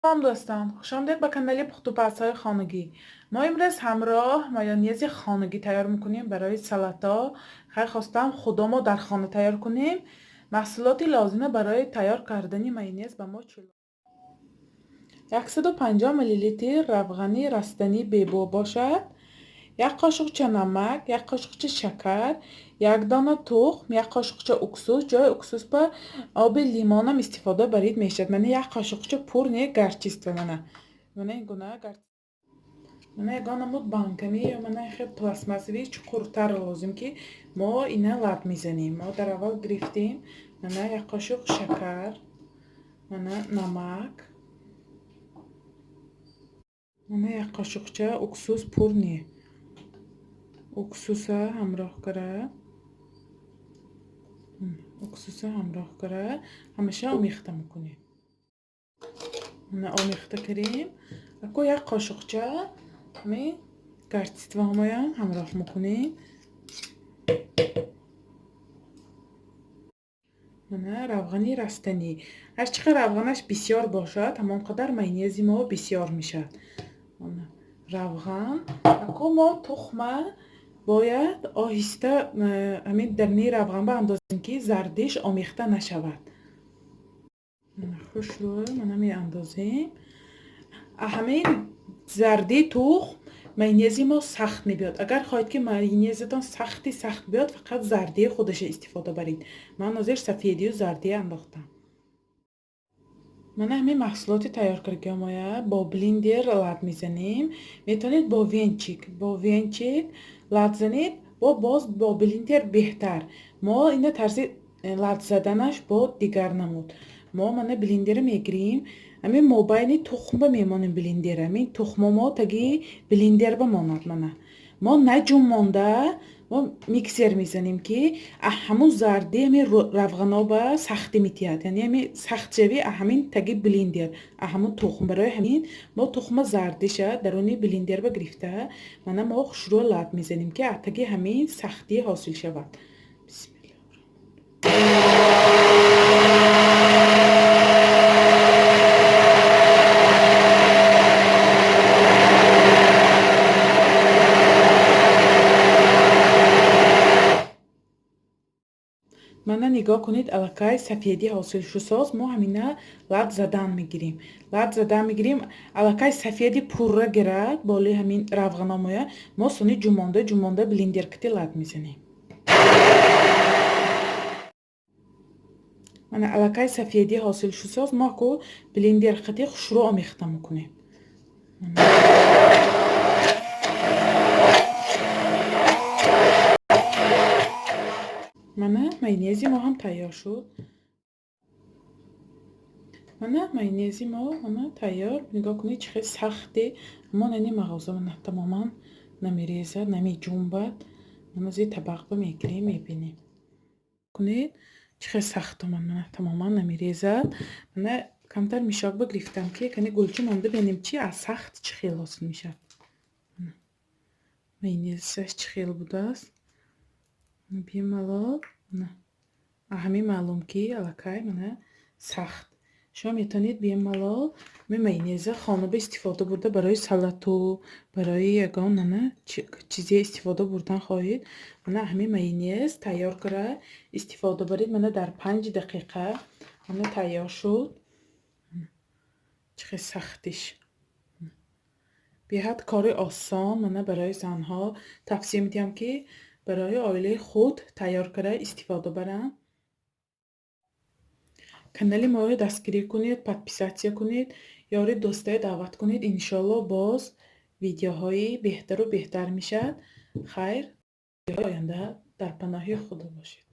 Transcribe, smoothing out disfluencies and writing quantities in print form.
سلام دوستان، خوش آمدید به کانال پختوپزهای خانگی. ما امروز همراه مایونز خانگی تیار میکنیم برای سالتا. خیلی خواستم خودمو در خانه تیار کنیم. محصولات لازمه برای تیار کردن مایونز به ما چی؟ 150 میلی لیتر روغن رستنی بیبو باشد، یک قاشقچه نمک، یک قاشقچه شکر، یک دانه تخم، یک قاشقچه اکسوس. جای اکسوس با آب لیمون هم استفاده برید میشد. من یک قاشقچه پر نه گرچیست من این گونه من یگانه مود بانکمی یا من خیلی پلاستماسیوی چقدرتر لازم که ما اینا لب میزنیم. ما در اول گرفتیم من یک قاشق شکر، من نمک، من یک قاشقچه اکسوس پر نه اکسوسه همراه کرده همیشه آمیخته میکنیم. من آمیخته کردیم اکو یک قاشقچه می گرچیت و همایم همراه میکنیم. من روغنی رستنی هرچقدر روغنش بسیار باشد همانقدر مایونز ما بسیار میشد. روغن اکو ما تخمه باید آهسته همین درنی روغن به اندازیم که زردش آمیخته نشود. خوش رو من می اندازیم. همین زردی تخم مایونزی ما سخت میبیاد. اگر خواهید که مایونزتان سخت بیاد فقط زردی خودش استفاده برید. من ازش سفیدی و زردی انداختم. من همین محصولات تیار کردم با بلندر لب میزنیم. میتونید با وینچیک لب زنید باز با بلندر بهتر. ما این طرز لب زدنش با دیگر نمود. من بلندر میگیریم همین مابین تخم میمونیم بلندر همین تخم ما تگی بلندر بماند. ما نجوم مانده ما میکسر میزنیم که همون زردی همین روغنا با سختی میتیاد. یعنی همین سخت شوی همین تگی بلندر همون تخم برای همین ما تخم زردیشه درونی بلندر بگرفته ما شروع لب میزنیم که تگی همین سختی حاصل شود. بسم الله. نگاه کنید الکای سفیدی حاصل شد. ما همینا لب زدن میگیریم الکای سفیدی پوره گرد بالی همین روغنا ما سونی جمانده بلندر کتی لب میزنیم. الکای سفیدی حاصل شد ما کو بلندر کتی شروع آمیخته میکنیم. مایونز ما هم تیار شد. مایونز ما تیار. نگاه کنید چقدر سخته. ما نمی مغازه تماما نمیریزد نمی جنبد. از این طبق میگیریم میبینیم. کنید چقدر سخته. من تماما نمیریزد. من کمتر میشاک بگرفتم که کنی گلچه مانده بینیم چی از سخت چه خیلی حاصل میشه. مایونزش چه خیلی بوده است. بیمالو همین معلوم که الکای سخت. شما میتونید بیمالو مایونز خانه به استفاده برده برای سالاتو برای یگان چیزی استفاده بردن خواهید. همین مایونز تیار کرده استفاده برید. در 5 دقیقه تیار شد. چه سختش بیاد کار آسان. برای زنها توصیه میدم که برای عائله خود تیار کرده استفاده برن. کانال ما رو دستگیری کنید، پادپیساتsia کنید، یاری دوستای دعوت کنید. انشالله باز ویدیوهای بهتر و بهتر میشد. خیر آینده در پناه خدا باشید.